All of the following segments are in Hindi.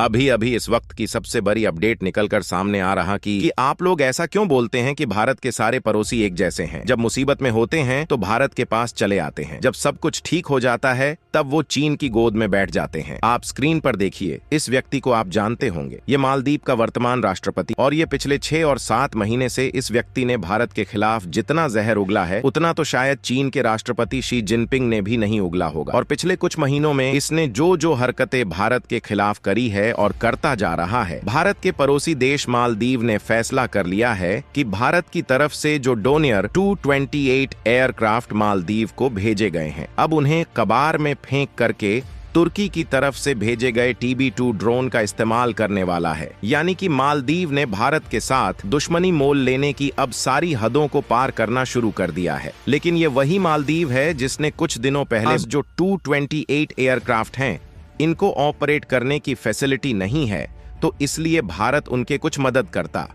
अभी अभी इस वक्त की सबसे बड़ी अपडेट निकलकर सामने आ रहा कि आप लोग ऐसा क्यों बोलते हैं कि भारत के सारे पड़ोसी एक जैसे हैं। जब मुसीबत में होते हैं तो भारत के पास चले आते हैं, जब सब कुछ ठीक हो जाता है तब वो चीन की गोद में बैठ जाते हैं। आप स्क्रीन पर देखिए, इस व्यक्ति को आप जानते होंगे। ये मालदीव का वर्तमान राष्ट्रपति, और ये पिछले 6 और 7 महीने से इस व्यक्ति ने भारत के खिलाफ जितना जहर उगला है उतना तो शायद चीन के राष्ट्रपति शी जिनपिंग ने भी नहीं उगला होगा। और पिछले कुछ महीनों में इसने जो हरकतें भारत के खिलाफ करी है और करता जा रहा है। भारत के पड़ोसी देश मालदीव ने फैसला कर लिया है कि भारत की तरफ से जो डोनियर 228 एयरक्राफ्ट मालदीव को भेजे गए हैं, अब उन्हें कबार में फेंक करके तुर्की की तरफ से भेजे गए TB2 ड्रोन का इस्तेमाल करने वाला है। यानी कि मालदीव ने भारत के साथ दुश्मनी मोल लेने की अब सारी हदों को पार करना शुरू कर दिया है। लेकिन ये वही मालदीव है जिसने कुछ दिनों पहले जो 228 एयरक्राफ्ट हैं, इनको ऑपरेट करने की फैसिलिटी नहीं है, तो इसलिए भारत उनके कुछ मदद करता।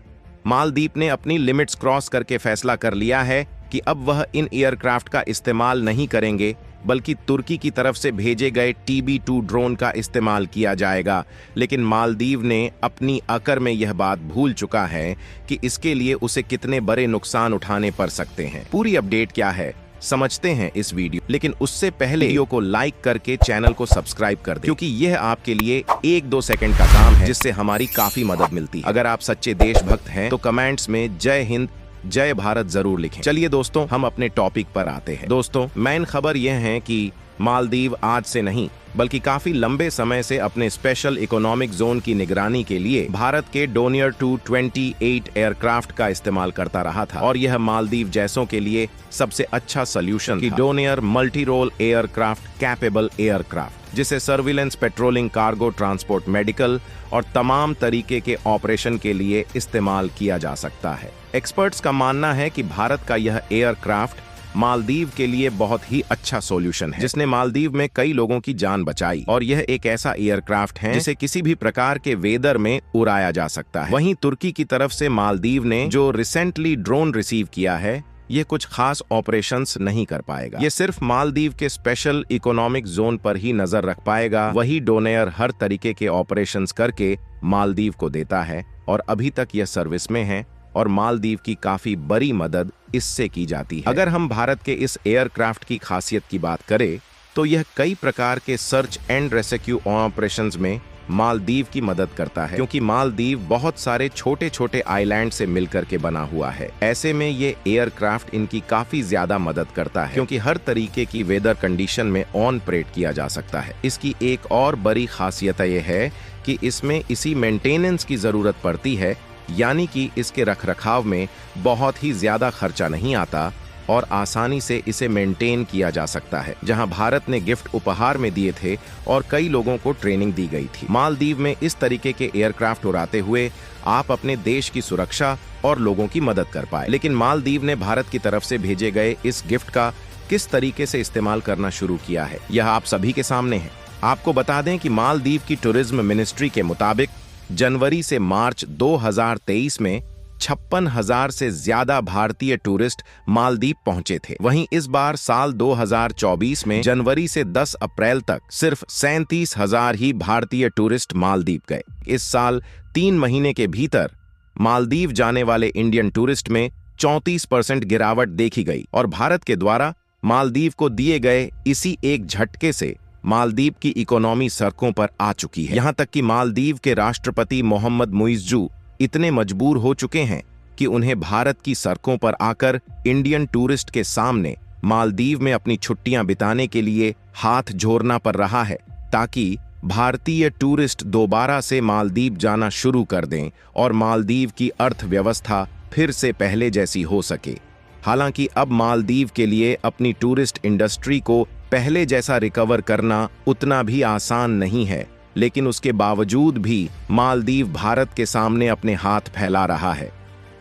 मालदीव ने अपनी लिमिट्स क्रॉस करके फैसला कर लिया है कि अब वह इन एयरक्राफ्ट का इस्तेमाल नहीं करेंगे, बल्कि तुर्की की तरफ से भेजे गए TB2 ड्रोन का इस्तेमाल किया जाएगा। लेकिन मालदीव ने अपनी अकड़ में यह बात भूल चुका है कि इसके लिए उसे कितने बड़े नुकसान उठाने पड़ सकते हैं। पूरी अपडेट क्या है समझते हैं इस वीडियो, लेकिन उससे पहले वीडियो को लाइक करके चैनल को सब्सक्राइब कर दें, क्योंकि यह आपके लिए 1-2 सेकंड का काम है जिससे हमारी काफी मदद मिलती है। अगर आप सच्चे देशभक्त हैं तो कमेंट्स में जय हिंद जय भारत जरूर लिखें। चलिए दोस्तों, हम अपने टॉपिक पर आते हैं। दोस्तों, मेन खबर यह है कि मालदीव आज से नहीं बल्कि काफी लंबे समय से अपने स्पेशल इकोनॉमिक जोन की निगरानी के लिए भारत के डोनियर 228 एयरक्राफ्ट का इस्तेमाल करता रहा था, और यह मालदीव जैसों के लिए सबसे अच्छा सोल्यूशन था। Dornier multi role aircraft capable aircraft, जिसे surveillance, patrolling, cargo transport, medical और तमाम तरीके के ऑपरेशन के लिए इस्तेमाल किया जा सकता है। एक्सपर्ट्स का मानना है कि भारत का यह एयरक्राफ्ट मालदीव के लिए बहुत ही अच्छा सॉल्यूशन है, जिसने मालदीव में कई लोगों की जान बचाई। और यह एक ऐसा एयरक्राफ्ट है जिसे किसी भी प्रकार के वेदर में उड़ाया जा सकता है। वहीं तुर्की की तरफ से मालदीव ने जो रिसेंटली ड्रोन रिसीव किया है, ये कुछ खास ऑपरेशंस नहीं कर पाएगा। ये सिर्फ मालदीव के स्पेशल इकोनॉमिक जोन पर ही नजर रख पाएगा। वही डोनियर हर तरीके के ऑपरेशंस करके मालदीव को देता है, और अभी तक यह सर्विस में है, और मालदीव की काफी बड़ी मदद इससे की जाती है। अगर हम भारत के इस एयरक्राफ्ट की खासियत की बात करें तो यह कई प्रकार के सर्च एंड रेस्क्यू ऑपरेशंस में मालदीव की मदद करता है, क्योंकि मालदीव बहुत सारे छोटे छोटे आइलैंड से मिलकर के बना हुआ है। ऐसे में ये एयरक्राफ्ट इनकी काफी ज्यादा मदद करता है, क्योंकि हर तरीके की वेदर कंडीशन में ऑपरेट किया जा सकता है। इसकी एक और बड़ी खासियत यह है कि इसमें इसी मेंटेनेंस की जरूरत पड़ती है, यानी कि इसके रखरखाव में बहुत ही ज्यादा खर्चा नहीं आता और आसानी से इसे मेंटेन किया जा सकता है। जहां भारत ने गिफ्ट उपहार में दिए थे और कई लोगों को ट्रेनिंग दी गई थी। मालदीव में इस तरीके के एयरक्राफ्ट उड़ाते हुए आप अपने देश की सुरक्षा और लोगों की मदद कर पाए। लेकिन मालदीव ने भारत की तरफ से भेजे गए इस गिफ्ट का किस तरीके से इस्तेमाल करना शुरू किया है, यह आप सभी के सामने है। आपको बता दें कि मालदीव की टूरिज्म मिनिस्ट्री के मुताबिक जनवरी से मार्च 2023 में 56,000 से ज्यादा भारतीय टूरिस्ट मालदीव पहुंचे थे। वहीं इस बार साल 2024 में जनवरी से 10 अप्रैल तक सिर्फ 37,000 ही भारतीय टूरिस्ट मालदीव गए। इस साल 3 महीने के भीतर मालदीव जाने वाले इंडियन टूरिस्ट में 34% गिरावट देखी गई, और भारत के द्वारा मालदीव को दिए गए इसी एक झटके से मालदीव की इकोनॉमी सड़कों पर आ चुकी है। यहाँ तक कि मालदीव के राष्ट्रपति मोहम्मद मुइज़्ज़ू इतने मजबूर हो चुके हैं कि उन्हें भारत की सड़कों पर आकर इंडियन टूरिस्ट के सामने मालदीव में अपनी छुट्टियां बिताने के लिए हाथ जोड़ना पड़ रहा है, ताकि भारतीय टूरिस्ट दोबारा से मालदीव जाना शुरू कर दें और मालदीव की अर्थव्यवस्था फिर से पहले जैसी हो सके। हालांकि अब मालदीव के लिए अपनी टूरिस्ट इंडस्ट्री को पहले जैसा रिकवर करना उतना भी आसान नहीं है, लेकिन उसके बावजूद भी मालदीव भारत के सामने अपने हाथ फैला रहा है।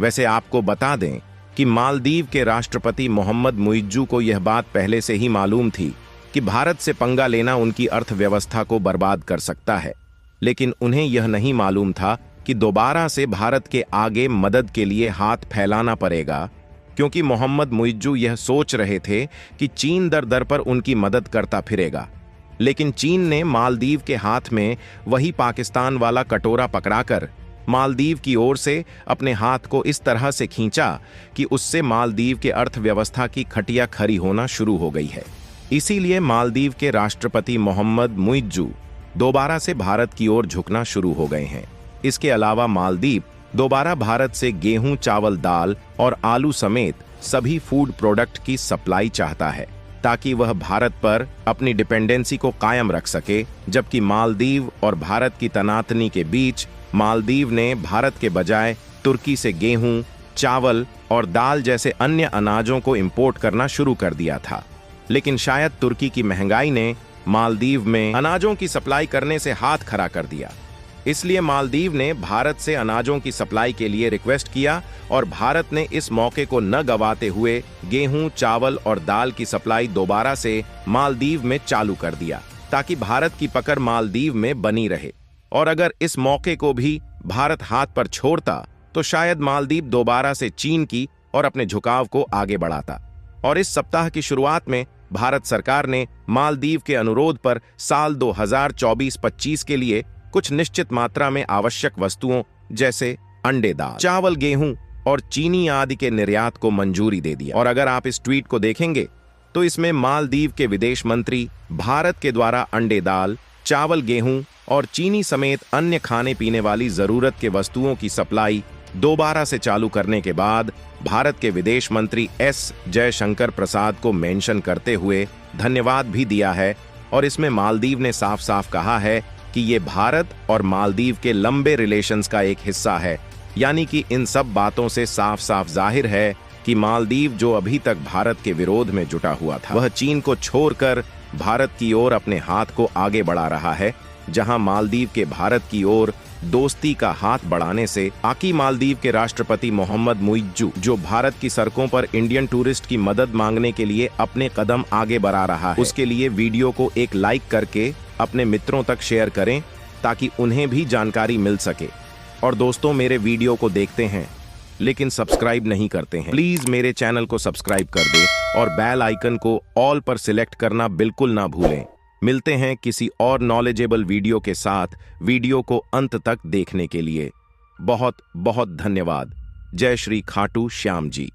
वैसे आपको बता दें कि मालदीव के राष्ट्रपति मोहम्मद मुइज़्ज़ू को यह बात पहले से ही मालूम थी कि भारत से पंगा लेना उनकी अर्थव्यवस्था को बर्बाद कर सकता है, लेकिन उन्हें यह नहीं मालूम था कि दोबारा से भारत के आगे मदद के लिए हाथ फैलाना पड़ेगा, क्योंकि मोहम्मद मुइज़्ज़ू यह सोच रहे थे कि चीन दर दर पर उनकी मदद करता फिरेगा। लेकिन चीन ने मालदीव के हाथ में वही पाकिस्तान वाला कटोरा पकड़ाकर मालदीव की ओर से अपने हाथ को इस तरह से खींचा कि उससे मालदीव के अर्थव्यवस्था की खटिया खड़ी होना शुरू हो गई है। इसीलिए मालदीव के राष्ट्रपति मोहम्मद मुइज्जू दोबारा से भारत की ओर झुकना शुरू हो गए हैं। इसके अलावा मालदीव दोबारा भारत से गेहूं, चावल, दाल और आलू समेत सभी फूड प्रोडक्ट की सप्लाई चाहता है ताकि वह भारत पर अपनी डिपेंडेंसी को कायम रख सके। जबकि मालदीव और भारत की तनातनी के बीच मालदीव ने भारत के बजाय तुर्की से गेहूं, चावल और दाल जैसे अन्य अनाजों को इंपोर्ट करना शुरू कर दिया था। लेकिन शायद तुर्की की महंगाई ने मालदीव में अनाजों की सप्लाई करने से हाथ खड़ा कर दिया। इसलिए मालदीव ने भारत से अनाजों की सप्लाई के लिए रिक्वेस्ट किया और भारत ने इस मौके को न गंवाते हुए गेहूं, चावल और दाल की सप्लाई दोबारा से मालदीव में चालू कर दिया ताकि भारत की पकड़ मालदीव में बनी रहे। और अगर इस मौके को भी भारत हाथ पर छोड़ता तो शायद मालदीव दोबारा से चीन की और अपने झुकाव को आगे बढ़ाता। और इस सप्ताह की शुरुआत में भारत सरकार ने मालदीव के अनुरोध पर साल 2024-25 के लिए कुछ निश्चित मात्रा में आवश्यक वस्तुओं जैसे अंडे, दाल, चावल, गेहूं और चीनी आदि के निर्यात को मंजूरी दे दिया। और अगर आप इस ट्वीट को देखेंगे तो इसमें मालदीव के विदेश मंत्री भारत के द्वारा अंडे, दाल, चावल, गेहूं और चीनी समेत अन्य खाने पीने वाली जरूरत के वस्तुओं की सप्लाई दोबारा से चालू करने के बाद भारत के विदेश मंत्री एस जयशंकर प्रसाद को मेंशन करते हुए धन्यवाद भी दिया है। और इसमें मालदीव ने साफ साफ कहा है कि ये भारत और मालदीव के लंबे रिलेशंस का एक हिस्सा है। यानी कि इन सब बातों से साफ साफ जाहिर है कि मालदीव जो अभी तक भारत के विरोध में जुटा हुआ था, वह चीन को छोड़कर भारत की ओर अपने हाथ को आगे बढ़ा रहा है। जहां मालदीव के भारत की ओर दोस्ती का हाथ बढ़ाने से आकी मालदीव के राष्ट्रपति मोहम्मद मुइज्जू जो भारत की सड़कों पर इंडियन टूरिस्ट की मदद मांगने के लिए अपने कदम आगे बढ़ा रहा है, उसके लिए वीडियो को एक लाइक करके अपने मित्रों तक शेयर करें ताकि उन्हें भी जानकारी मिल सके। और दोस्तों, मेरे वीडियो को देखते हैं लेकिन सब्सक्राइब नहीं करते हैं, प्लीज मेरे चैनल को सब्सक्राइब कर दें और बेल आइकन को ऑल पर सिलेक्ट करना बिल्कुल ना भूलें। मिलते हैं किसी और नॉलेजेबल वीडियो के साथ। वीडियो को अंत तक देखने के लिए बहुत बहुत धन्यवाद। जय श्री खाटू श्याम जी।